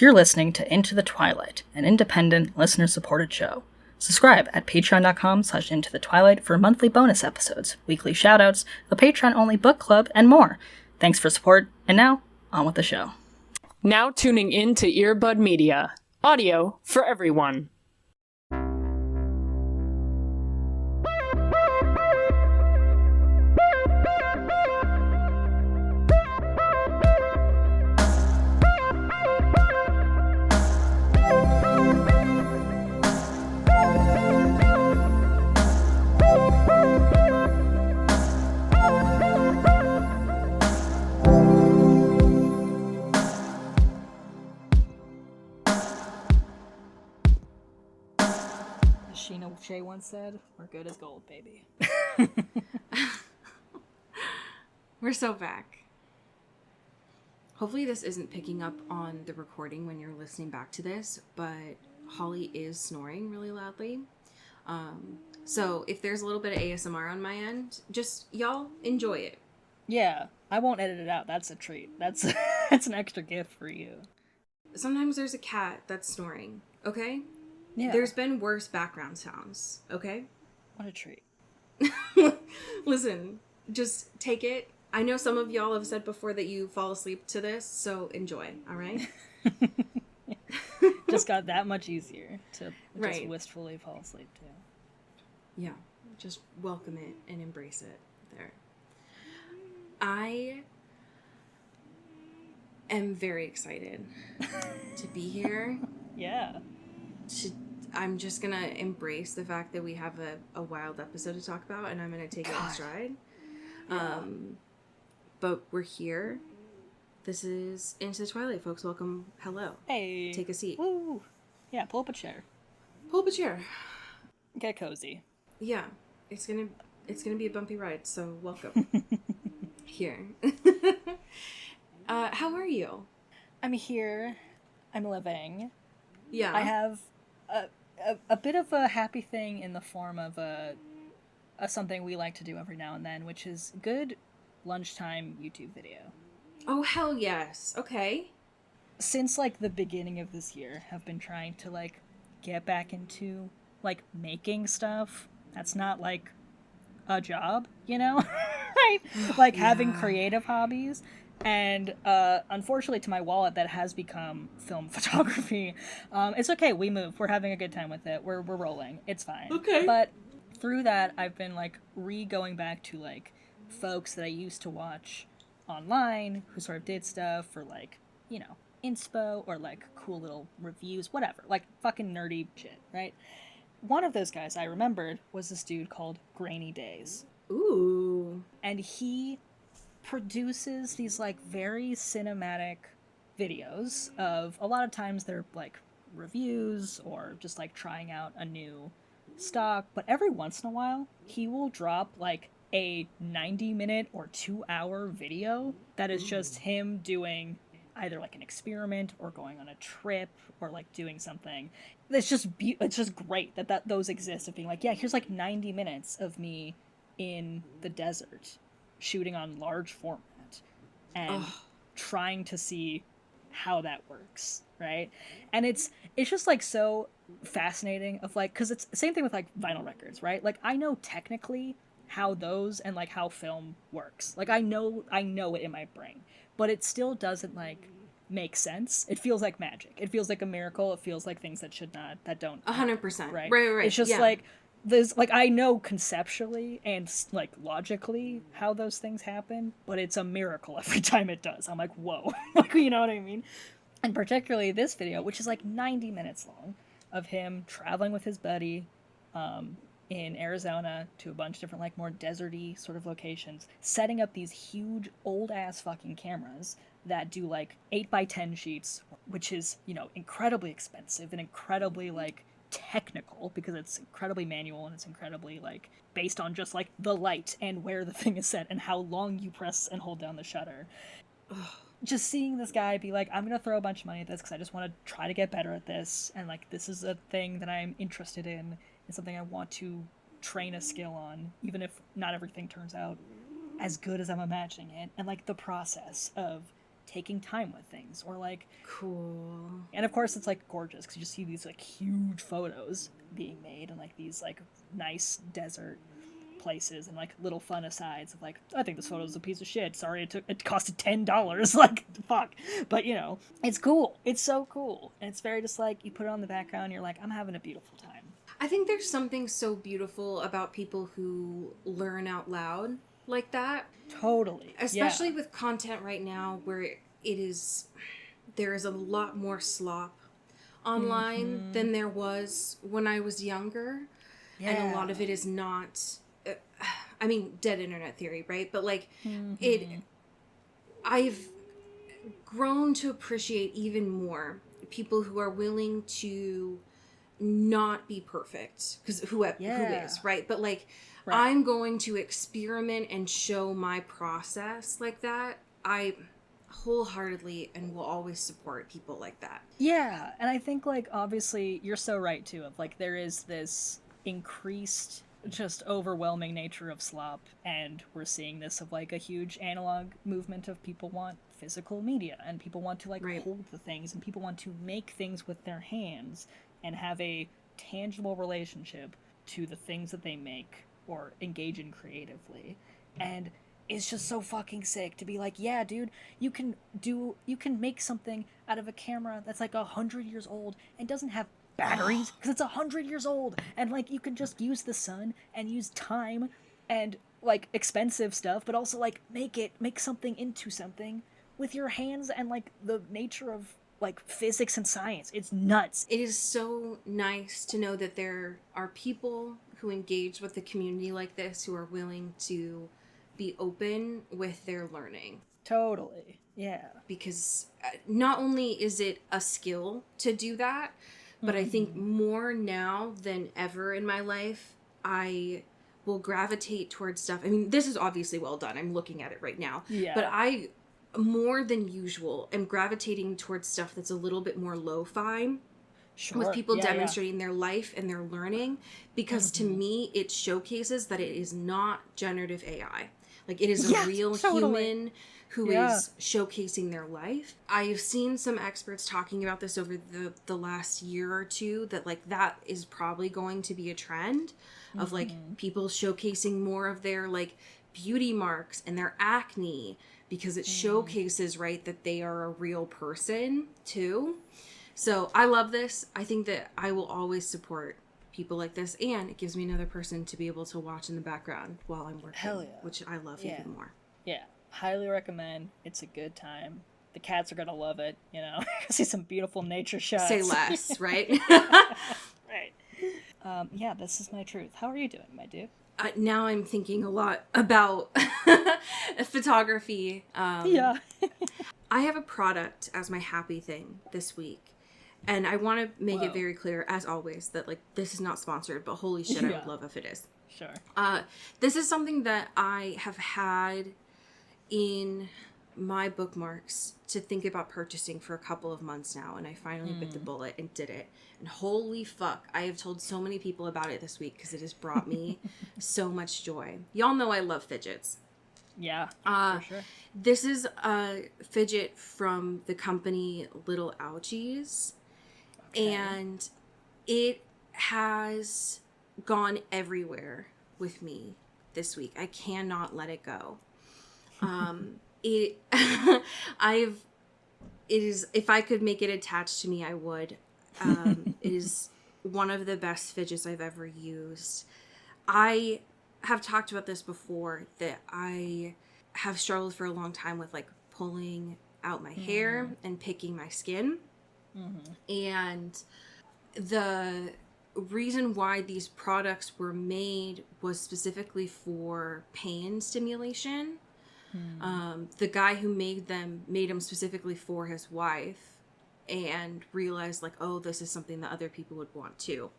You're listening to Into the Twilight, an independent, listener-supported show. Subscribe at patreon.com/intothetwilight for monthly bonus episodes, weekly shoutouts, a Patreon-only book club, and more. Thanks for support, and now, on with the show. Now tuning in to Earbud Media. Audio for everyone. Sheena Shea once said, "We're good as gold, baby." We're so back. Hopefully this isn't picking up on the recording when you're listening back to this, but Holly is snoring really loudly. So if there's a little bit of ASMR on my end, just y'all enjoy it. Yeah, I won't edit it out. That's a treat. That's that's an extra gift for you. Sometimes there's a cat that's snoring, okay? Yeah. There's been worse background sounds, okay? What a treat. Listen, just take it. I know some of y'all have said before that you fall asleep to this, so enjoy, all right? Just got that much easier to Right. just wistfully fall asleep to. Yeah, just welcome it and embrace it there. I am very excited to be here. Yeah. I'm just gonna embrace the fact that we have a wild episode to talk about, and I'm gonna take it in stride. Yeah. But we're here. This is Into the Twilight, folks. Welcome. Hello. Hey. Take a seat. Woo. Yeah, pull up a chair. Pull up a chair. Get cozy. Yeah, it's gonna be a bumpy ride. So welcome. Here. How are you? I'm here. I'm living. Yeah. I have a bit of a happy thing in the form of a something we like to do every now and then, which is good lunchtime YouTube video. Oh, hell yes. Okay. Since, like, the beginning of this year, have been trying to, like, get back into, like, making stuff that's not, like, a job, you know? Right? Like, having creative hobbies. And, unfortunately, to my wallet, that has become film photography. It's okay, we move. We're having a good time with it. We're rolling. It's fine. Okay. But through that, I've been, like, going back to, like, folks that I used to watch online who sort of did stuff for, like, you know, inspo or, like, cool little reviews, whatever. Like, fucking nerdy shit, right? One of those guys I remembered was this dude called Grainy Days. Ooh. And he produces these, like, very cinematic videos of, a lot of times they're, like, reviews or just, like, trying out a new stock, but every once in a while he will drop, like, a 90-minute or 2-hour video that is just him doing either, like, an experiment or going on a trip or, like, doing something. It's just it's just great that those exist, of being like, yeah, here's, like, 90 minutes of me in the desert shooting on large format and trying to see how that works, right? And it's just, like, so fascinating of, like, because it's the same thing with, like, vinyl records, right? Like, I know technically how those and, like, how film works. Like, I know it in my brain, but it still doesn't, like, make sense. It feels like magic. It feels like a miracle. It feels like things that don't 100%. right. Right. It's just like there's, like, I know conceptually and, like, logically how those things happen, but it's a miracle every time it does. I'm like, whoa. Like, you know what I mean? And particularly this video, which is, like, 90 minutes long, of him traveling with his buddy in Arizona to a bunch of different, like, more deserty sort of locations, setting up these huge old-ass fucking cameras that do, like, 8x10 sheets, which is, you know, incredibly expensive and incredibly, like, technical, because it's incredibly manual and it's incredibly, like, based on just, like, the light and where the thing is set and how long you press and hold down the shutter. Just seeing this guy be like, I'm gonna throw a bunch of money at this because I just want to try to get better at this, and, like, this is a thing that I'm interested in. It's something I want to train a skill on, even if not everything turns out as good as I'm imagining it. And, like, the process of taking time with things, or, like, cool. And of course it's like gorgeous because you just see these like huge photos being made and like these like nice desert places and like little fun asides of like, I think this photo is a piece of shit, sorry it costed $10, like fuck, but you know, it's cool, it's so cool, and it's very just like you put it on the background and you're like, I'm having a beautiful time. I think there's something so beautiful about people who learn out loud like that. Totally. Especially with content right now where there is a lot more slop online than there was when I was younger. Yeah. And a lot of it is not, I mean, dead internet theory, right? But like I've grown to appreciate even more people who are willing to not be perfect, because who is, right? But like, I'm going to experiment and show my process like that. I wholeheartedly and will always support people like that. Yeah, and I think like obviously you're so right too, of like there is this increased just overwhelming nature of slop, and we're seeing this of like a huge analog movement of people want physical media and people want to like hold the things and people want to make things with their hands and have a tangible relationship to the things that they make or engage in creatively. And it's just so fucking sick to be like, yeah, dude, you can make something out of a camera that's like 100 years old and doesn't have batteries because it's 100 years old, and like you can just use the sun and use time and like expensive stuff, but also like make something into something with your hands and like the nature of like physics and science. It's nuts. It is so nice to know that there are people who engage with the community like this, who are willing to be open with their learning. Totally. Yeah. Because not only is it a skill to do that, but I think more now than ever in my life, I will gravitate towards stuff. I mean, this is obviously well done. I'm looking at it right now. Yeah. But I, more than usual, am gravitating towards stuff that's a little bit more lo-fi. Sure. With people demonstrating their life and their learning. Because to me, it showcases that it is not generative AI. Like, it is a real human who is showcasing their life. I've seen some experts talking about this over the last year or two, that like that is probably going to be a trend of like people showcasing more of their like beauty marks and their acne, because it showcases, right, that they are a real person too. So I love this. I think that I will always support people like this, and it gives me another person to be able to watch in the background while I'm working, which I love even more. Yeah, highly recommend. It's a good time. The cats are gonna love it, you know. See some beautiful nature shots. Say less, right? Right. Yeah, this is my truth. How are you doing, my dude? Now I'm thinking a lot about photography. I have a product as my happy thing this week. And I want to make it very clear, as always, that like this is not sponsored, but holy shit, I would love if it is. Sure. This is something that I have had in my bookmarks to think about purchasing for a couple of months now, and I finally bit the bullet and did it. And holy fuck, I have told so many people about it this week because it has brought me so much joy. Y'all know I love fidgets. Yeah, for sure. This is a fidget from the company Little Ouchies. And it has gone everywhere with me this week. I cannot let it go. It is, if I could make it attached to me, I would. It is one of the best fidgets I've ever used. I have talked about this before, that I have struggled for a long time with like pulling out my hair and picking my skin. And the reason why these products were made was specifically for pain stimulation. The guy who made them specifically for his wife, and realized like, oh, this is something that other people would want too.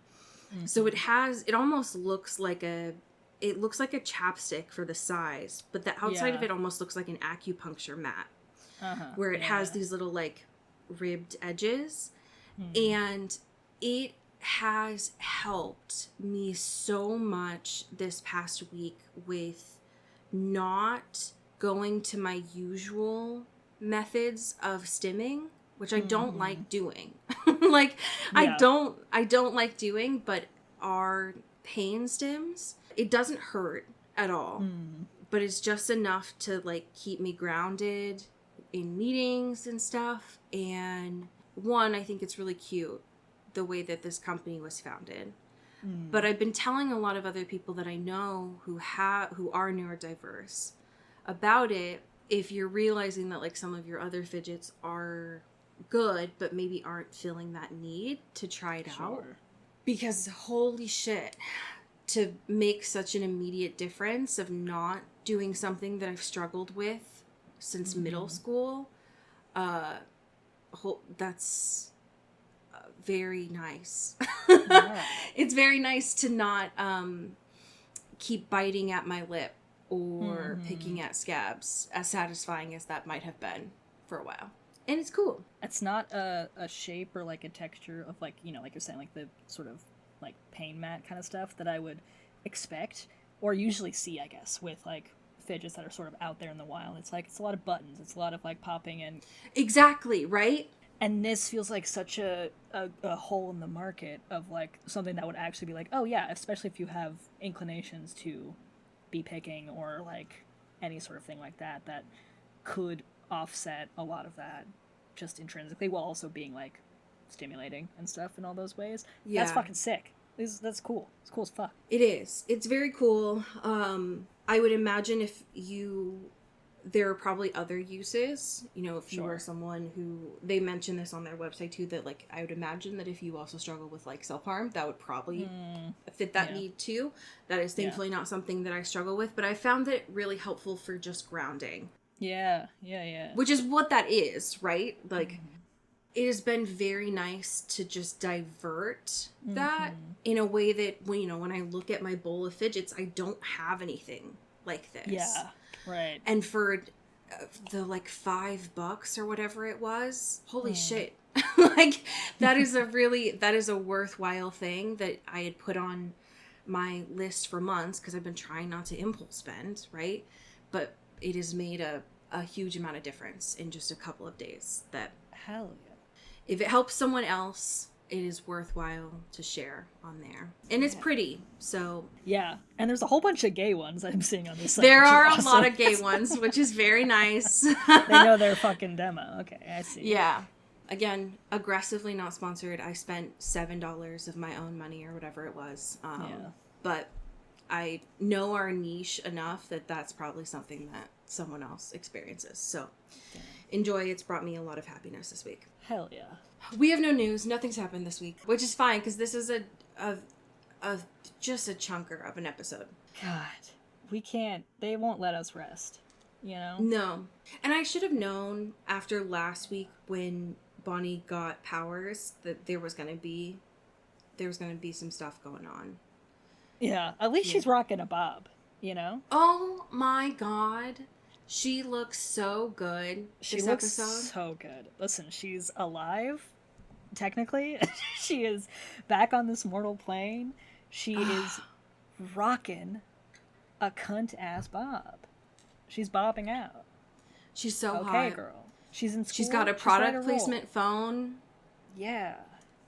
So it almost looks like a chapstick for the size, but the outside of it almost looks like an acupuncture mat, where it has these little like ribbed edges, and it has helped me so much this past week with not going to my usual methods of stimming, which I don't like doing. Like, Yeah. I don't like doing, but our pain stims, it doesn't hurt at all, but it's just enough to like keep me grounded in meetings and stuff. And one, I think it's really cute the way that this company was founded. But I've been telling a lot of other people that I know who are neurodiverse about it. If you're realizing that like some of your other fidgets are good, but maybe aren't feeling that need to try it out. Because holy shit, to make such an immediate difference of not doing something that I've struggled with since middle school, that's very nice. Yeah. It's very nice to not keep biting at my lip or picking at scabs, as satisfying as that might have been for a while. And it's cool. It's not a shape or like a texture of like, you know, like you're saying, like the sort of like pain mat kind of stuff that I would expect or usually see, I guess, with like fidgets that are sort of out there in the wild. It's like, it's a lot of buttons. It's a lot of like popping and... Exactly, right? And this feels like such a hole in the market of like something that would actually be like, oh yeah, especially if you have inclinations to be picking or like any sort of thing like that, that could offset a lot of that just intrinsically while also being like stimulating and stuff in all those ways. Yeah. That's fucking sick. That's cool. It's cool as fuck. It is. It's very cool. I would imagine there are probably other uses, you know, if you are someone who, they mention this on their website too, that like, I would imagine that if you also struggle with like self-harm, that would probably fit that need too. That is thankfully not something that I struggle with, but I found it really helpful for just grounding. Yeah. Which is what that is, right? Like, it has been very nice to just divert that in a way that, when, you know, when I look at my bowl of fidgets, I don't have anything like this. Yeah, right. And for the like $5 or whatever it was, holy shit. Like, that is a worthwhile thing that I had put on my list for months because I've been trying not to impulse spend, right? But it has made a huge amount of difference in just a couple of days. That, hell yeah. If it helps someone else, it is worthwhile to share on there. And it's pretty, so... Yeah, and there's a whole bunch of gay ones I'm seeing on this site. There are awesome. a lot of gay ones, which is very nice. They know their fucking demo. Okay, I see. Yeah. Again, aggressively not sponsored. I spent $7 of my own money or whatever it was. But I know our niche enough that that's probably something that someone else experiences. So enjoy. It's brought me a lot of happiness this week. Hell yeah. We have no news. Nothing's happened this week, which is fine because this is just a chunker of an episode. God, we can't. They won't let us rest. You know? No. And I should have known after last week when Bonnie got powers that there was gonna be some stuff going on. Yeah. At least she's rocking a bob. You know? Oh my god. She looks so good. She looks so good. Listen, she's alive, technically. She is back on this mortal plane. She is rocking a cunt-ass bob. She's bobbing out. She's so hot. Okay, girl. She's in school. She's got a product placement phone. Yeah.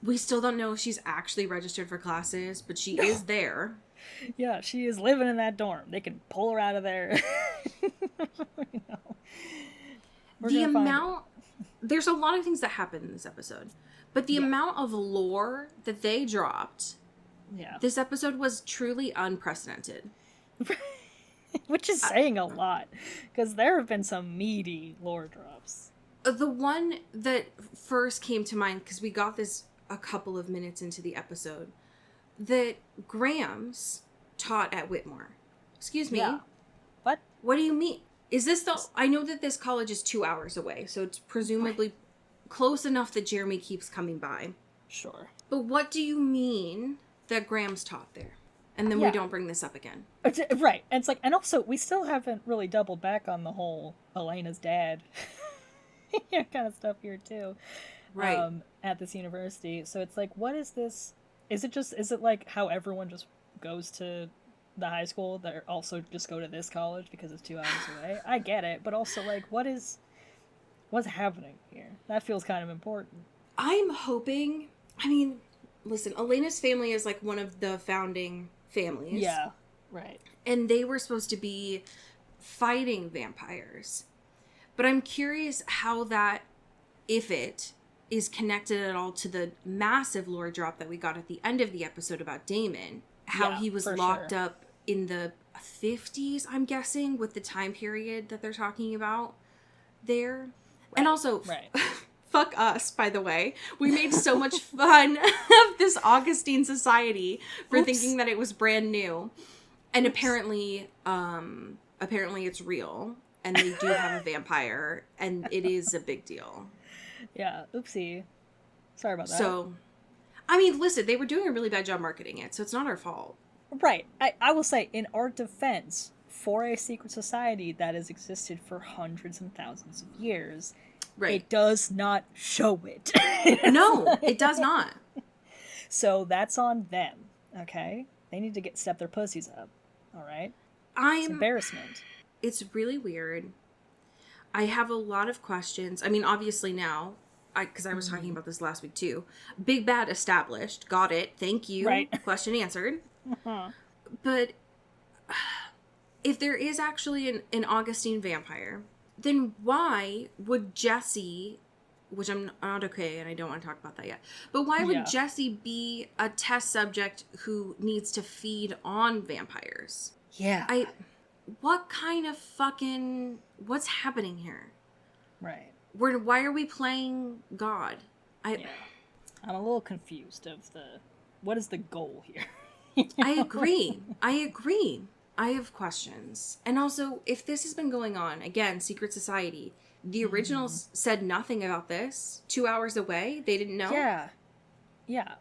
We still don't know if she's actually registered for classes, but she is there. Yeah, she is living in that dorm. They can pull her out of there. You know, the amount... There's a lot of things that happen in this episode. But the amount of lore that they dropped... Yeah. This episode was truly unprecedented. Which is saying a lot. Because there have been some meaty lore drops. The one that first came to mind, because we got this a couple of minutes into the episode, that Grams taught at Whitmore. Excuse me? Yeah. What? What do you mean? Is this the... I know that this college is 2 hours away, so it's presumably close enough that Jeremy keeps coming by. Sure. But what do you mean that Grams taught there? And then we don't bring this up again. Right. And it's like... And also, we still haven't really doubled back on the whole Elena's dad kind of stuff here, too. Right. At this university. So it's like, what is this... Is it like how everyone just goes to the high school that also just go to this college because it's 2 hours away? I get it, but also like what's happening here? That feels kind of important. I'm hoping, I mean, listen, Elena's family is like one of the founding families. Yeah, right. And they were supposed to be fighting vampires. But I'm curious how that, if it is connected at all to the massive lore drop that we got at the end of the episode about Damon. How he was locked up in the 50s, I'm guessing, with the time period that they're talking about there. Right. And also, fuck us, by the way. We made so much fun of this Augustine society for thinking that it was brand new. And apparently it's real. And they do have a vampire. And it is a big deal. Yeah, oopsie. Sorry about that. So, I mean, listen, they were doing a really bad job marketing it, so it's not our fault. Right. I will say, in our defense, for a secret society that has existed for hundreds and thousands of years, it does not show it. No, it does not. So that's on them, okay? They need to step their pussies up, all right? It's embarrassment. It's really weird. I have a lot of questions. I mean, obviously now, because I was talking about this last week too. Big bad established. Got it. Thank you. Right. Question answered. But if there is actually an Augustine vampire, then why would Jesse, which I'm not okay and I don't want to talk about that yet, but why would Jesse be a test subject who needs to feed on vampires? Yeah. What kind of fucking... What's happening here? Right. Why are we playing God? I'm a little confused of what is the goal here? I agree. I have questions. And also, if this has been going on, again, secret society, the originals said nothing about this. 2 hours away, they didn't know? Yeah.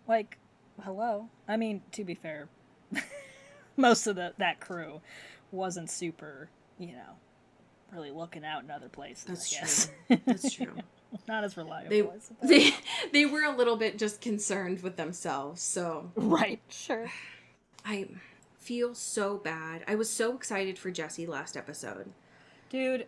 Like, hello? I mean, to be fair, most of that crew wasn't super, really looking out in other places. That's I guess. true. That's true. Not as reliable. They were a little bit just concerned with themselves. So right, sure. I feel so bad. I was so excited for Jesse last episode, dude.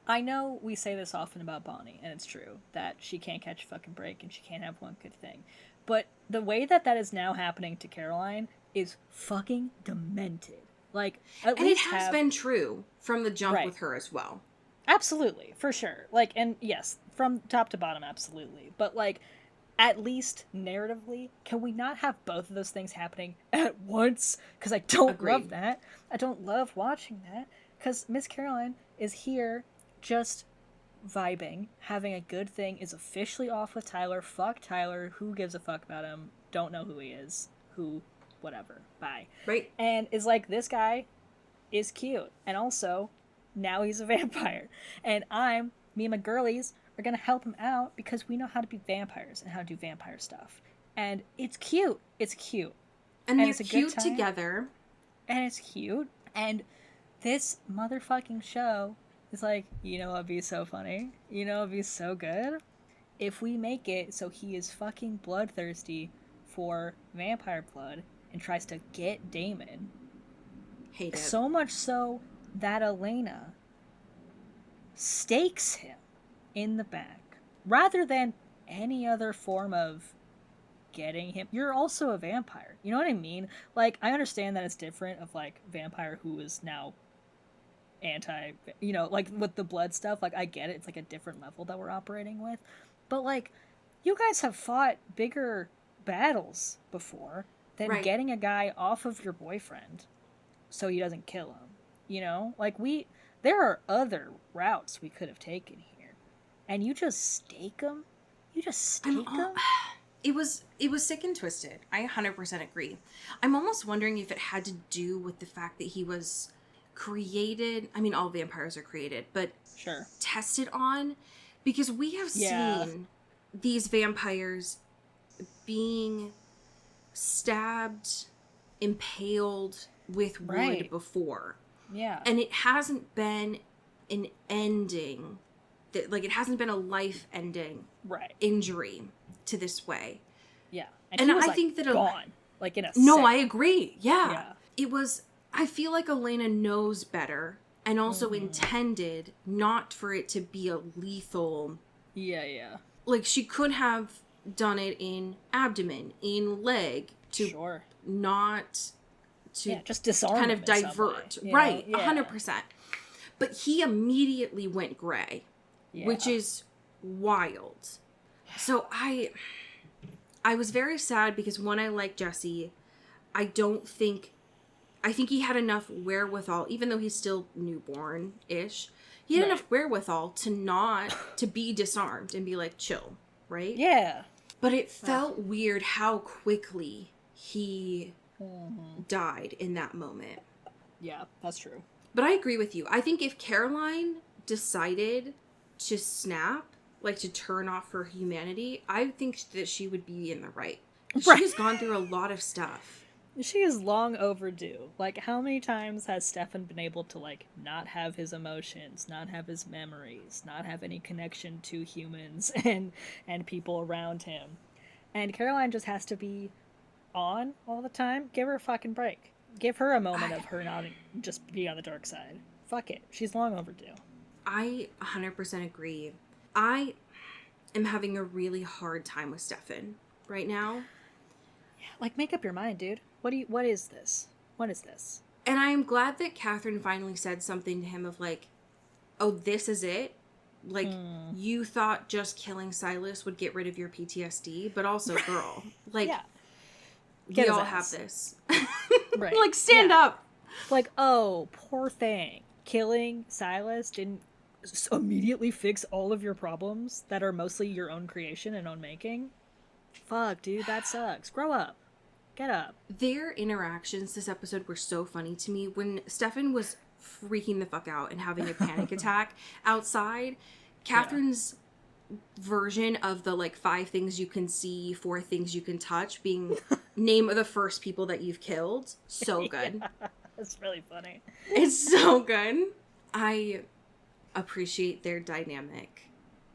I know we say this often about Bonnie, and it's true that she can't catch a fucking break and she can't have one good thing. But the way that is now happening to Caroline is fucking demented. Like, at and least it has been true from the jump with her as well. Absolutely, for sure. Like, and yes, from top to bottom, absolutely. But, like, at least narratively, can we not have both of those things happening at once? Because I don't love that. I don't love watching that. Because Miss Caroline is here just vibing, having a good thing, is officially off with Tyler. Fuck Tyler. Who gives a fuck about him? Don't know who he is. Whatever. Bye. Right. And is like, this guy is cute. And also, now he's a vampire. And me and my girlies are going to help him out because we know how to be vampires and how to do vampire stuff. And it's cute. It's cute. And they're cute together. And it's cute. And this motherfucking show is like, it'd be so funny. It'd be so good. If we make it so he is fucking bloodthirsty for vampire blood and tries to get Damon. Hate it. So much so that Elena stakes him in the back rather than any other form of getting him. You're also a vampire. You know what I mean? Like, I understand that it's different of, like, vampire who is now anti, like, with the blood stuff. Like, I get it. It's, like, a different level that we're operating with. But, like, you guys have fought bigger battles before than getting a guy off of your boyfriend so he doesn't kill him. Like, there are other routes we could have taken here. And you just stake him? Him? It was sick and twisted. I 100% agree. I'm almost wondering if it had to do with the fact that he was created. I mean, all vampires are created, but tested on, because we have seen these vampires being stabbed, impaled with wood before. Yeah. And it hasn't been an ending. Like, it hasn't been a life-ending injury to this way. Yeah. And he was, I think that gone. Like, in a No, second. I agree. Yeah. It was... I feel like Elena knows better and also intended not for it to be a lethal... Yeah. Like, she could have done it in abdomen, in leg, to Sure. not... to Yeah, just disarm kind him of in some divert. way, Right, yeah. 100%. But he immediately went gray, which is wild. So I was very sad because when I like Jesse, I think he had enough wherewithal, even though he's still newborn-ish, he had enough wherewithal to be disarmed and be like, chill, right? Yeah. But it felt weird how quickly he died in that moment. Yeah, that's true. But I agree with you. I think if Caroline decided to snap, like to turn off her humanity, I think that she would be in the right. She has gone through a lot of stuff. She is long overdue. Like, how many times has Stefan been able to, like, not have his emotions, not have his memories, not have any connection to humans and people around him? And Caroline just has to be on all the time. Give her a fucking break. Give her a moment of her not just being on the dark side. Fuck it. She's long overdue. I 100% agree. I am having a really hard time with Stefan right now. Yeah, like, make up your mind, dude. What is this? What is this? And I am glad that Catherine finally said something to him of like, oh, this is it? Like, you thought just killing Silas would get rid of your PTSD, but also, girl, like, we all have this. Right. Like, stand up. Like, oh, poor thing. Killing Silas didn't immediately fix all of your problems that are mostly your own creation and own making. Fuck, dude, that sucks. Grow up. Get up. Their interactions this episode were so funny to me. When Stefan was freaking the fuck out and having a panic attack outside, Catherine's version of the, like, 5 things you can see, 4 things you can touch, being name of the first people that you've killed. So good. That's really funny. It's so good. I appreciate their dynamic.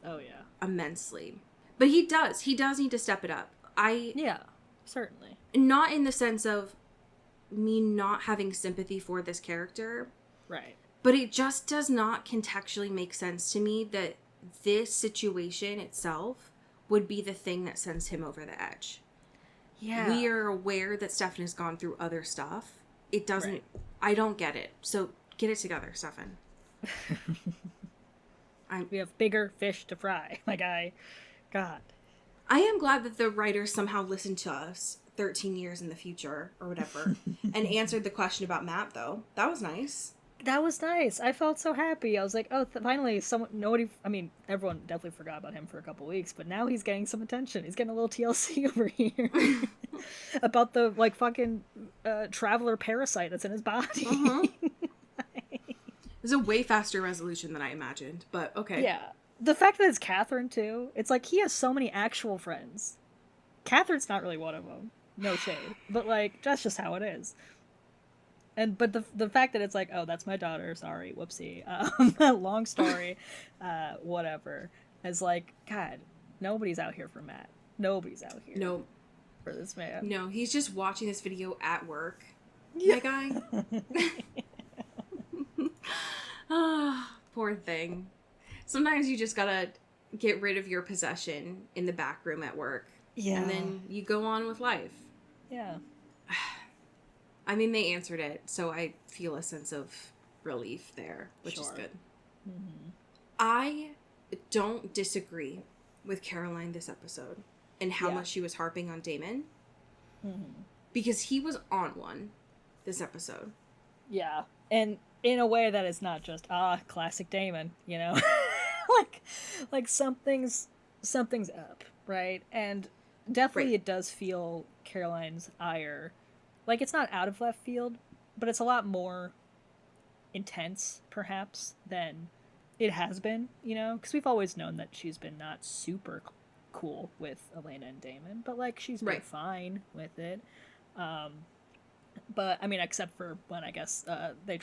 Oh, yeah. Immensely. But he does need to step it up. Yeah, certainly. Not in the sense of me not having sympathy for this character. Right. But it just does not contextually make sense to me that this situation itself would be the thing that sends him over the edge. Yeah. We are aware that Stefan has gone through other stuff. It doesn't... I don't get it. So get it together, Stefan. We have bigger fish to fry. Like, God. I am glad that the writers somehow listened to us 13 years in the future or whatever and answered the question about Matt, though. That was nice. That was nice. I felt so happy. I was like, oh, finally, everyone definitely forgot about him for a couple weeks, but now he's getting some attention. He's getting a little TLC over here about the, like, fucking traveler parasite that's in his body. It was a way faster resolution than I imagined, but okay. Yeah. The fact that it's Catherine, too, it's like he has so many actual friends. Catherine's not really one of them. No shade. But, like, that's just how it is. But the fact that it's like, oh, that's my daughter, sorry, whoopsie, long story, whatever, is like, God, nobody's out here for Matt. Nobody's out here. No. For this man. No, he's just watching this video at work. Yeah. My guy. Poor thing. Sometimes you just gotta get rid of your possession in the back room at work. Yeah. And then you go on with life. Yeah. I mean, they answered it, so I feel a sense of relief there, which is good. Mm-hmm. I don't disagree with Caroline this episode and how much she was harping on Damon. Mm-hmm. Because he was on one this episode. Yeah. And in a way that is not just, classic Damon, you know? like something's up, right? And definitely it does feel Caroline's ire. Like, it's not out of left field, but it's a lot more intense, perhaps, than it has been, you know? Because we've always known that she's been not super cool with Elena and Damon, but, like, she's been fine with it. But, I mean, except for when, I guess, they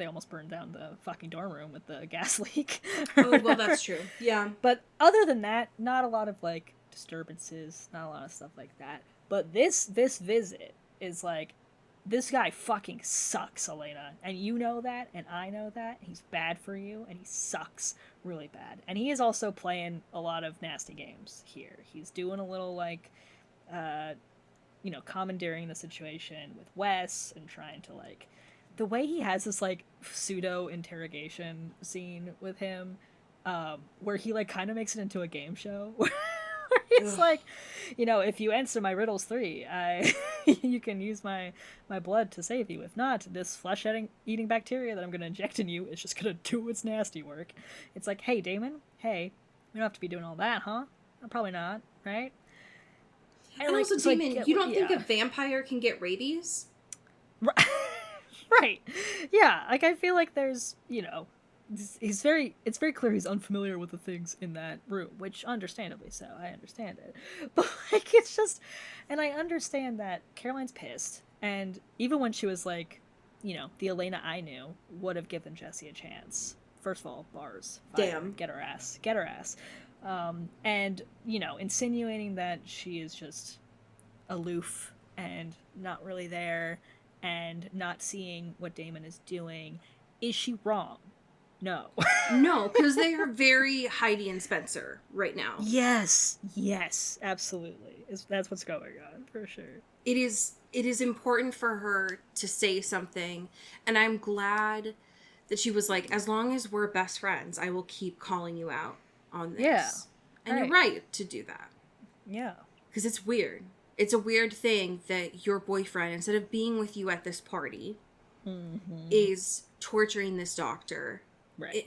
almost burned down the fucking dorm room with the gas leak. Oh, well, that's true. Yeah. But other than that, not a lot of, like, disturbances, not a lot of stuff like that. But this visit is like, this guy fucking sucks, Elena. And you know that, and I know that. He's bad for you, and he sucks really bad. And he is also playing a lot of nasty games here. He's doing a little, like, commandeering the situation with Wes and trying to, like, the way he has this, like, pseudo interrogation scene with him, where he, like, kind of makes it into a game show. It's like, if you answer my riddles 3, you can use my blood to save you. If not, this flesh-eating bacteria that I'm going to inject in you is just going to do its nasty work. It's like, hey, Damon, hey, we don't have to be doing all that, huh? Probably not, right? And like, also, Damon, you don't think a vampire can get rabies? Right. Yeah, like, I feel like there's, it's very clear he's unfamiliar with the things in that room, which understandably so. I understand it. But, like, it's just, and I understand that Caroline's pissed, and even when she was like, the Elena I knew would have given Jesse a chance. First of all, bars. Fire, damn. Get her ass. And, insinuating that she is just aloof and not really there and not seeing what Damon is doing. Is she wrong? No. No, because they are very Heidi and Spencer right now. Yes, absolutely. That's what's going on, for sure. It is important for her to say something, and I'm glad that she was like, as long as we're best friends, I will keep calling you out on this. Yeah. And You're right to do that. Yeah. Because it's weird. It's a weird thing that your boyfriend, instead of being with you at this party, is torturing this doctor. Right.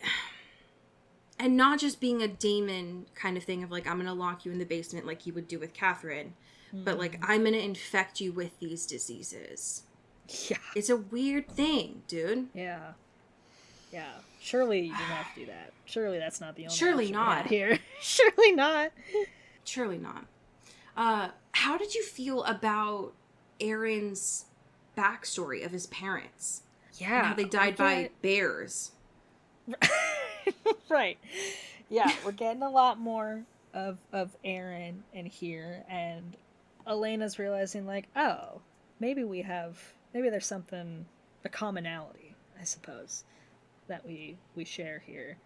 And not just being a Damon kind of thing of like, I'm going to lock you in the basement like he would do with Catherine, but like, I'm going to infect you with these diseases. Yeah. It's a weird thing, dude. Yeah. Yeah. Surely you didn't have to do that. Surely that's not the only Surely option not. we had here. Surely not. Surely not. How did you feel about Aaron's backstory of his parents? Yeah. And how they died by bears. Right. Yeah, we're getting a lot more of Aaron in here, and Elena's realizing, like, oh, maybe there's something, a commonality, I suppose, that we share here.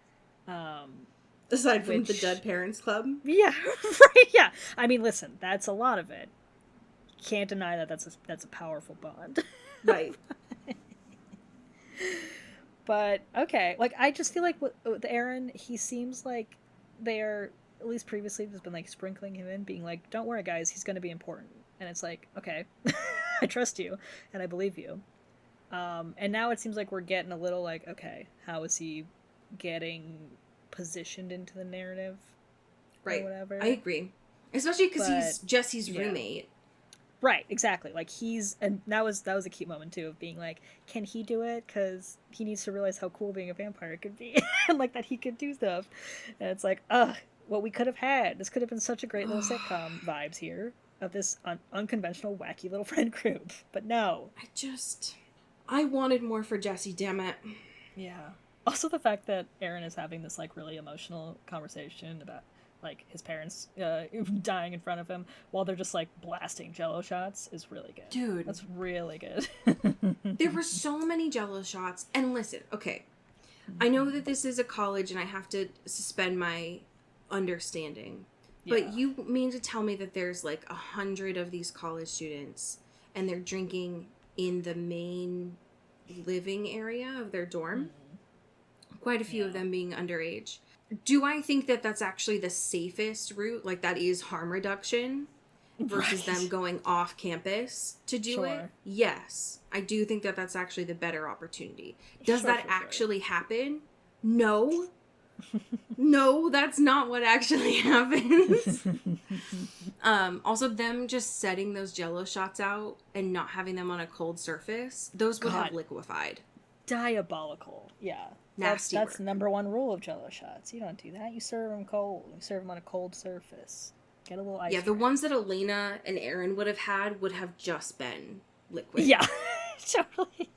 Aside from the Dead Parents Club? Yeah, right, yeah. I mean, listen, that's a lot of it. Can't deny that that's a powerful bond. Right. But, okay, like, I just feel like with Aaron, he seems like they're, at least previously, there's been, like, sprinkling him in, being like, don't worry, guys, he's gonna be important. And it's like, okay, I trust you, and I believe you. And now it seems like we're getting a little, like, okay, how is he getting positioned into the narrative? Right. Or whatever. I agree. Especially because he's Jesse's roommate. Right, exactly. Like, and that was a key moment, too, of being like, can he do it? Because he needs to realize how cool being a vampire could be. And, like, that he could do stuff. And it's like, what we could have had. This could have been such a great little sitcom vibes here of this unconventional, wacky little friend group. But no. I wanted more for Jesse, damn it. Yeah. Also the fact that Aaron is having this, like, really emotional conversation about, like, his parents dying in front of him while they're just, like, blasting Jello shots is really good. Dude. That's really good. There were so many Jello shots. And listen, okay, I know that this is a college and I have to suspend my understanding. Yeah. But you mean to tell me that there's, like, 100 of these college students and they're drinking in the main living area of their dorm? Mm-hmm. Quite a few of them being underage. Do I think that that's actually the safest route? Like, that is harm reduction versus them going off campus to do it? Yes. I do think that that's actually the better opportunity. Does that actually happen? No. No, that's not what actually happens. Also, them just setting those Jello shots out and not having them on a cold surface, those would have liquefied. Diabolical. Yeah. Nasty That's number one rule of Jello shots. You don't do that. You serve them cold. You serve them on a cold surface. Get a little ice. Yeah, the ones that Elena and Aaron would have had would have just been liquid. Yeah, totally.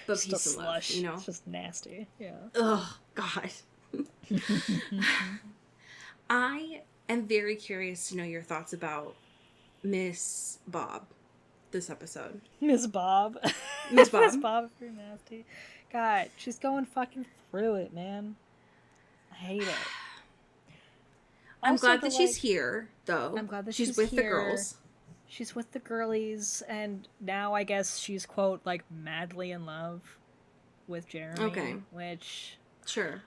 But just peace a and slush. love, you know? It's just nasty. Yeah. Oh, God. I am very curious to know your thoughts about Miss Bob. this episode. Miss Bob. Miss Bob. Miss Bob is pretty nasty. God, she's going fucking through it, man. I hate it. I'm Also, glad that she's here, though. I'm glad that she's she's with the here. girls. She's with the girlies, and now I guess she's, quote, like, madly in love with Jeremy. Okay. Which, Sure.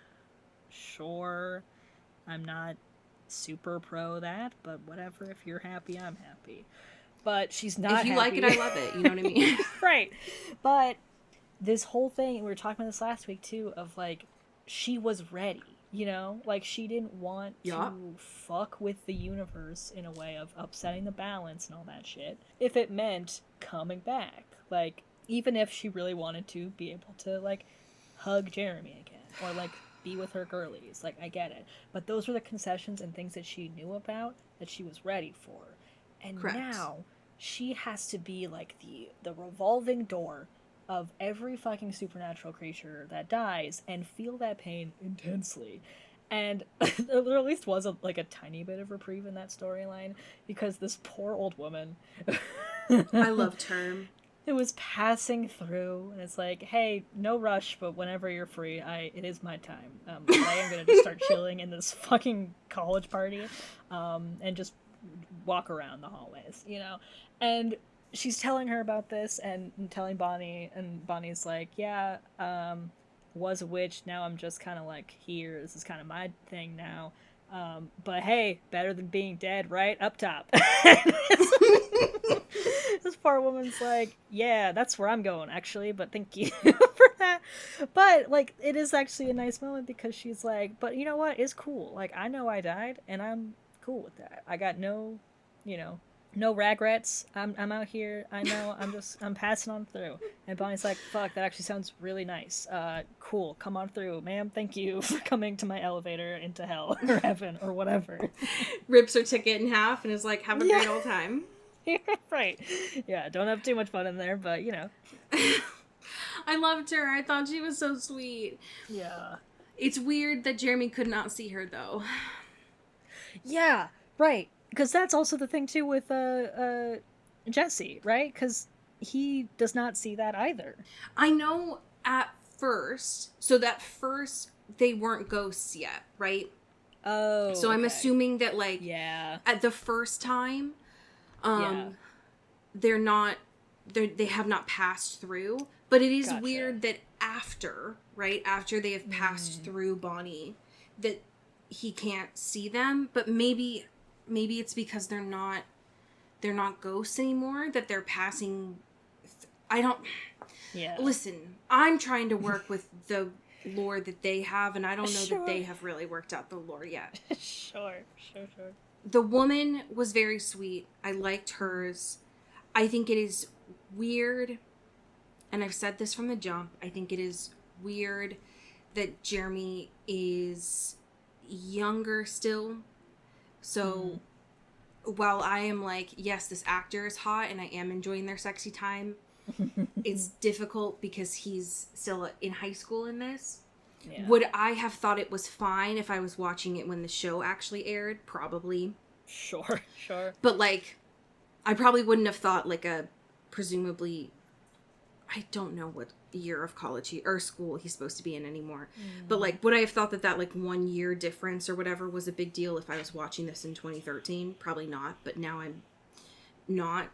I'm not super pro that, but whatever. If you're happy, I'm happy. But she's not If you happy. like it, I love it. You know what I mean? Right. But this whole thing, we were talking about this last week, too, of, like, she was ready. You know, like, she didn't want to fuck with the universe in a way of upsetting the balance and all that shit. If it meant coming back. Like, even if she really wanted to be able to, like, hug Jeremy again. Or, like, be with her girlies. Like, I get it. But those were the concessions and things that she knew about that she was ready for. And Correct. now, she has to be, like, the revolving door of every fucking supernatural creature that dies and feel that pain intensely. And there at least was a tiny bit of reprieve in that storyline, because this poor old woman I loved her. It was passing through, and it's like, hey, no rush, but whenever you're free, it is my time. I am gonna just start chilling in this fucking college party, and just walk around the hallways, you know? And she's telling her about this and telling Bonnie, and Bonnie's like, yeah, was a witch, now I'm just kind of like here, this is kind of my thing now, but hey, better than being dead, right? Up top. This poor woman's like, yeah, that's where I'm going, actually, but thank you for that. But, like, it is actually a nice moment, because she's like, but you know what, it's cool, like, I know I died, and I'm cool with that. I got no regrets. I'm out here. I know. I'm passing on through. And Bonnie's like, fuck, that actually sounds really nice. Cool. Come on through, ma'am. Thank you for coming to my elevator into hell or heaven or whatever. Rips her ticket in half and is like, have a great old time. Right. Yeah, don't have too much fun in there, but, you know. I loved her. I thought she was so sweet. Yeah. It's weird that Jeremy could not see her, though. Yeah, right. Because that's also the thing, too, with Jesse, right? Because he does not see that either. I know at first, so that first, they weren't ghosts yet, right? Oh, so I'm assuming that, like, yeah, at the first time, yeah. they have not passed through. But it is Gotcha. weird that after they have passed through Bonnie, that he can't see them. But maybe it's because they're not ghosts anymore, that they're passing. I don't. Yeah. Listen, I'm trying to work with the lore that they have, and I don't know that they have really worked out the lore yet. Sure. The woman was very sweet. I liked hers. I think it is weird, and I've said this from the jump, I think it is weird that Jeremy is younger still. So while I am like, yes, this actor is hot and I am enjoying their sexy time, it's difficult because he's still in high school in this. Yeah. Would I have thought it was fine if I was watching it when the show actually aired? Probably. Sure. But, like, I probably wouldn't have thought, like, presumably, I don't know what year of college or school he's supposed to be in anymore. But, like, would I have thought that, like, 1 year difference or whatever was a big deal if I was watching this in 2013? Probably not. But now I'm not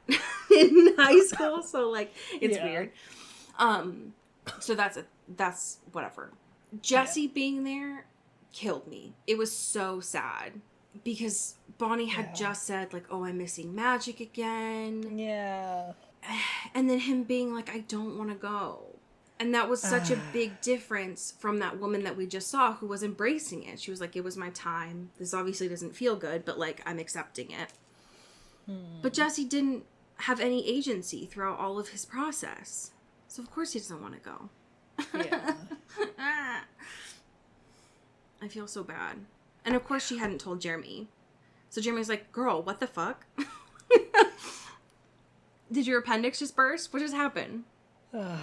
in high school, so, like, it's weird. So that's whatever. Jesse being there killed me. It was so sad because Bonnie had just said, like, oh, I'm missing magic again. Yeah. And then him being like, I don't want to go. And that was such a big difference from that woman that we just saw who was embracing it. She was like, it was my time. This obviously doesn't feel good, but, like, I'm accepting it. But Jesse didn't have any agency throughout all of his process. So, of course, he doesn't want to go. Yeah. I feel so bad. And, of course, she hadn't told Jeremy. So Jeremy's like, girl, what the fuck? Did your appendix just burst? What just happened? Yeah.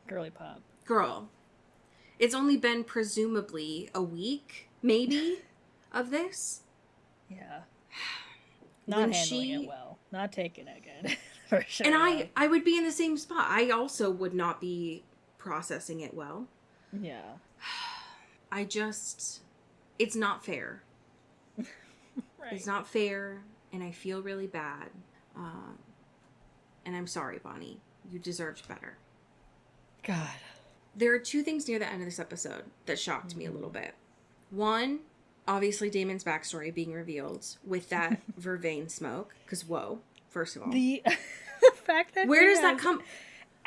Girly pop. Girl. It's only been presumably a week, maybe, of this. Yeah. Not handling it well. Not taking it good. For sure. And yeah. I would be in the same spot. I also would not be processing it well. Yeah. It's not fair. Right. It's not fair, and I feel really bad. And I'm sorry, Bonnie. You deserved better. God. There are two things near the end of this episode that shocked me a little bit. One, obviously Damon's backstory being revealed with that vervain smoke. Because, whoa, first of all. The fact that Where does that come...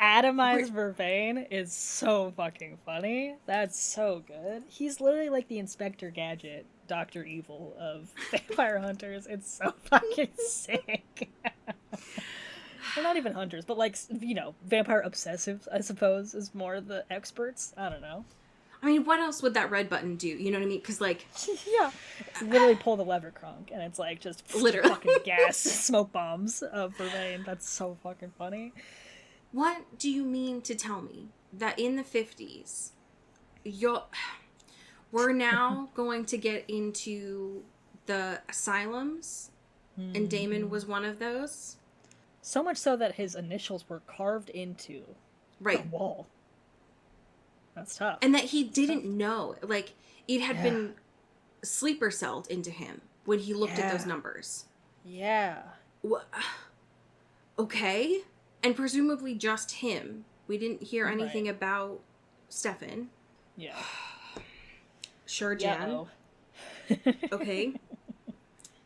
Atomized vervain is so fucking funny. That's so good. He's literally like the Inspector Gadget, Dr. Evil of vampire hunters. It's so fucking sick. Well, not even hunters, but like, you know, vampire obsessives, I suppose, is more the experts. I don't know. I mean, what else would that red button do? You know what I mean? Because, like... yeah. It's literally pull the lever crunk, and it's like just literally fucking gas smoke bombs of vervain. That's so fucking funny. What do you mean to tell me that in the 50s, we're now going to get into the asylums, and Damon was one of those? So much so that his initials were carved into the wall. That's tough. And that he didn't know. Like, it had been sleeper celled into him when he looked at those numbers. Yeah. Okay. And presumably just him. We didn't hear anything about Stefan. Yeah. Sure, Jan. Okay.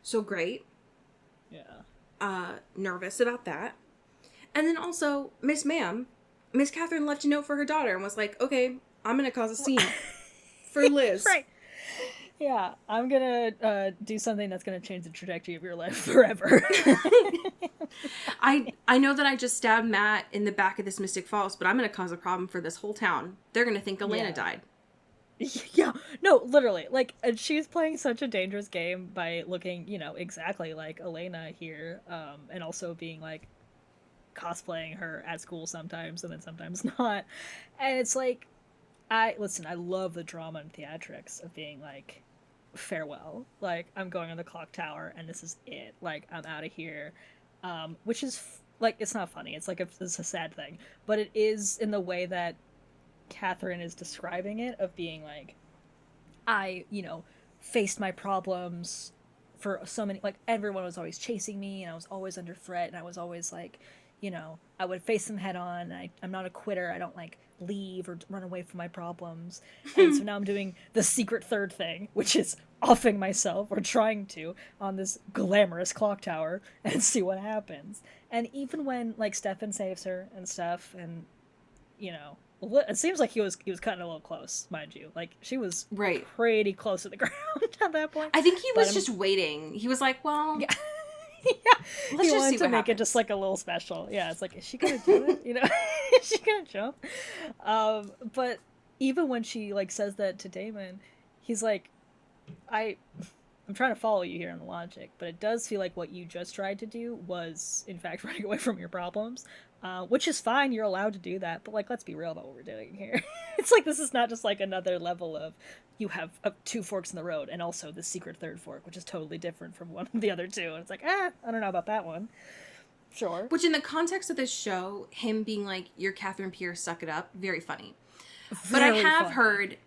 So great. Yeah. Nervous about that. And then also, Miss Catherine left a note for her daughter and was like, okay, I'm going to cause a scene for Liz. Right. Yeah, I'm going to do something that's going to change the trajectory of your life forever. I know that I just stabbed Matt in the back of this Mystic Falls, but I'm going to cause a problem for this whole town. They're going to think Elena died. Yeah, no, literally. Like, she's playing such a dangerous game by looking, you know, exactly like Elena here, and also being, like, cosplaying her at school sometimes, and then sometimes not. And it's like, I love the drama and theatrics of being, like, farewell. Like, I'm going on the clock tower, and this is it. Like, I'm out of here. Which is, like, it's not funny. It's, like, it's a sad thing. But it is in the way that Catherine is describing it, of being like, I, you know, faced my problems for so many, like, everyone was always chasing me, and I was always under threat, and I was always like, you know, I would face them head on, and I'm not a quitter, I don't, like, leave or run away from my problems. And so now I'm doing the secret third thing, which is offing myself, or trying to, on this glamorous clock tower, and see what happens. And even when, like, Stefan saves her and stuff, and, you know, it seems like he was cutting a little close, mind you. Like, she was pretty close to the ground at that point. I think he was just waiting. He was like, well... Yeah. Let's he just wanted see to what make happens. it just, like, a little special. Yeah, it's like, is she gonna do it? You know? Is she gonna jump? But even when she, like, says that to Damon, he's like, I'm trying to follow you here in the logic, but it does feel like what you just tried to do was, in fact, running away from your problems. Which is fine, you're allowed to do that, but, like, let's be real about what we're doing here. It's like, this is not just, like, another level of, you have two forks in the road, and also the secret third fork, which is totally different from one of the other two, and it's like, I don't know about that one. Sure. Which, in the context of this show, him being like, you're Catherine Pierce, suck it up, very funny. But I have heard...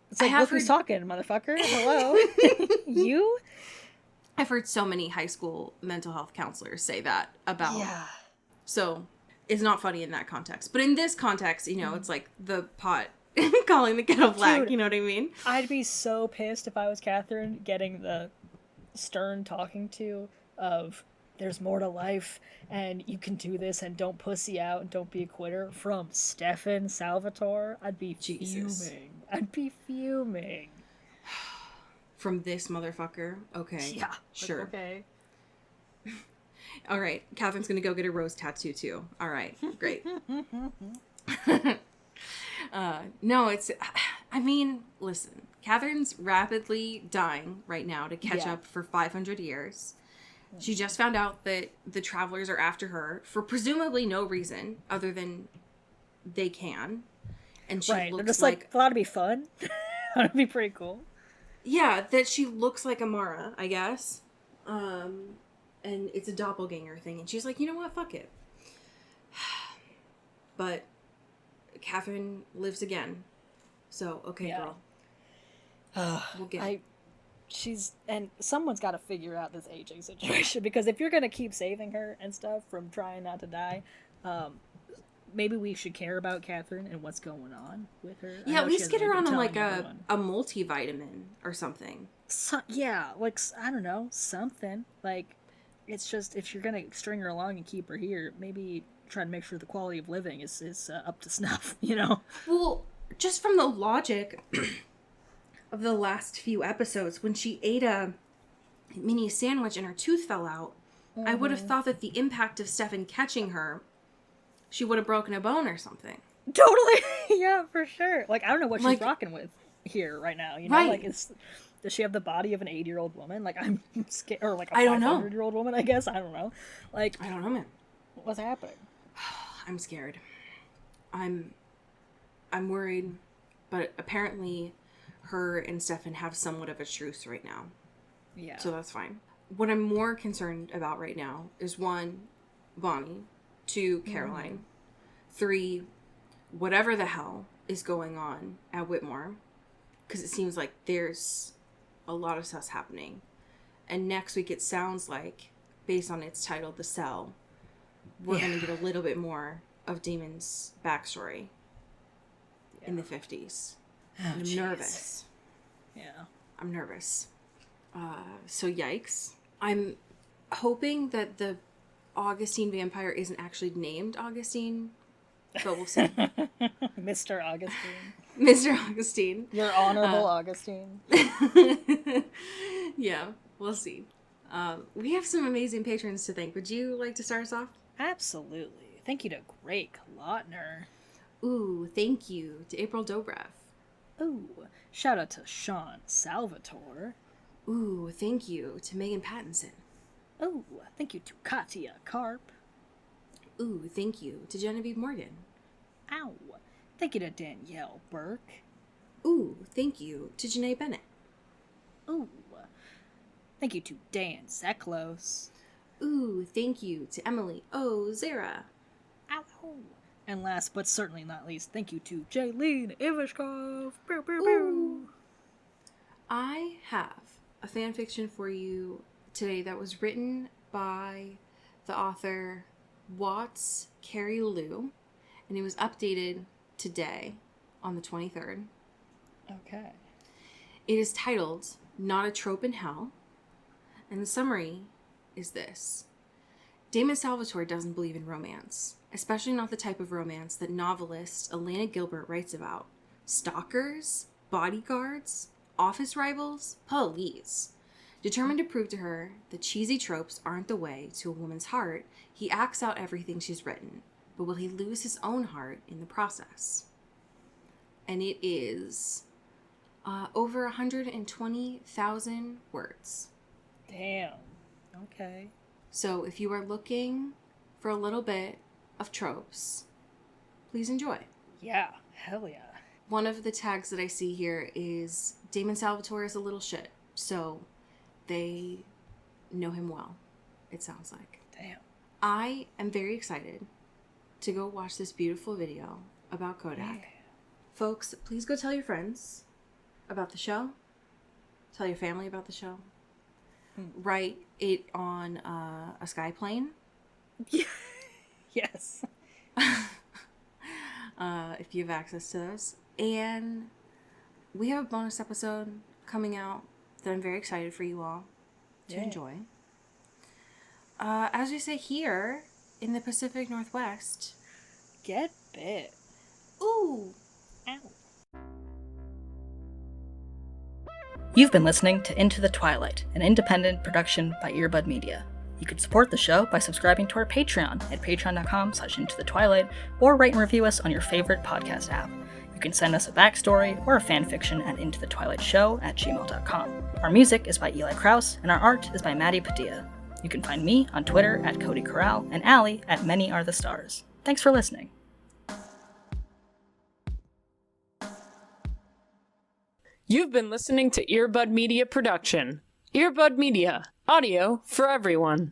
It's like, look who's talking, motherfucker. Hello. You? I've heard so many high school mental health counselors say that about... Yeah. So... It's not funny in that context. But in this context, you know, it's like the pot calling the kettle black. Dude, you know what I mean? I'd be so pissed if I was Catherine getting the stern talking to of there's more to life and you can do this and don't pussy out and don't be a quitter from Stefan Salvatore. I'd be fuming. I'd be fuming. From this motherfucker? Okay. Yeah. Sure. Okay. All right, Catherine's gonna go get a rose tattoo too. All right, great. No, it's, I mean, listen, Catherine's rapidly dying right now to catch up for 500 years. She just found out that the travelers are after her for presumably no reason other than they can. And she looks they're just like, thought it'd be fun. That'd be pretty cool. Yeah, that she looks like Amara, I guess. And it's a doppelganger thing. And she's like, you know what? Fuck it. but Catherine lives again. So, okay, Yeah. girl. We'll get it. And someone's got to figure out this aging situation, because if you're going to keep saving her and stuff from trying not to die, maybe we should care about Catherine and what's going on with her. Yeah, at least get her on like a multivitamin or something. Yeah, like, I don't know, something. Like, it's just, if you're going to string her along and keep her here, maybe try to make sure the quality of living is up to snuff, you know? Well, just from the logic of the last few episodes, when she ate a mini sandwich and her tooth fell out, I would have thought that the impact of Stefan catching her, she would have broken a bone or something. Totally. Yeah, for sure. Like, I don't know what she's rocking with here right now, you know? Right. Like, does she have the body of an 80-year-old woman? Like, I'm scared. Or like a I don't know. 500-year-old woman, I guess. I don't know. Like, I don't know, man. What's happening? I'm scared. I'm worried, but apparently her and Stefan have somewhat of a truce right now. Yeah. So that's fine. What I'm more concerned about right now is 1, Bonnie, 2, Caroline, 3, whatever the hell is going on at Whitmore, because it seems like there's a lot of stuff happening. And next week it sounds like, based on its title, The Cell, we're going to get a little bit more of Damon's backstory in the 50s. Oh, I'm nervous. Yeah. I'm nervous. So yikes. I'm hoping that the Augustine vampire isn't actually named Augustine, but we'll see. Mr. Augustine. Mr. Augustine. Your Honorable Augustine. Yeah, we'll see. We have some amazing patrons to thank. Would you like to start us off? Absolutely. Thank you to Greg Lautner. Ooh, thank you to April Dobrev. Ooh, shout out to Sean Salvatore. Ooh, thank you to Megan Pattinson. Ooh, thank you to Katya Karp. Ooh, thank you to Genevieve Morgan. Ow. Thank you to Danielle Burke. Ooh, thank you to Janae Bennett. Ooh, thank you to Dan Zeklos. Ooh, thank you to Emily O'Zara. Ow. And last but certainly not least, thank you to Jaylene Ivashkov. Bow, bow, bow. I have a fan fiction for you today that was written by the author Watts Carey Lou, and it was updated today on the 23rd. Okay. It is titled Not a Trope in Hell, and the summary is this. Damon Salvatore doesn't believe in romance, especially not the type of romance that novelist Elena Gilbert writes about. Stalkers, bodyguards, office rivals, police. Determined to prove to her that cheesy tropes aren't the way to a woman's heart, he acts out everything she's written, but will he lose his own heart in the process? And it is over 120,000 words. Damn. Okay. So if you are looking for a little bit of tropes, please enjoy. Yeah. Hell yeah. One of the tags that I see here is Damon Salvatore is a little shit. So they know him well, it sounds like. Damn. I am very excited to go watch this beautiful video about Kodak. Yeah. Folks, please go tell your friends about the show. Tell your family about the show. Write it on a sky plane. Yes. If you have access to those. And we have a bonus episode coming out that I'm very excited for you all to enjoy. As we say here in the Pacific Northwest, Get bit. ooh. Ow. You've been listening to Into the Twilight, an independent production by Earbud Media. You can support the show by subscribing to our Patreon at patreon.com/intothetwilight, or rate and review us on your favorite podcast app. You can send us a backstory or a fanfiction at intothetwilightshow@gmail.com. Our music is by Eli Krause, and our art is by Maddie Padilla. You can find me on Twitter at Cody Corral and Allie at Many Are the Stars. Thanks for listening. You've been listening to Earbud Media Production. Earbud Media, audio for everyone.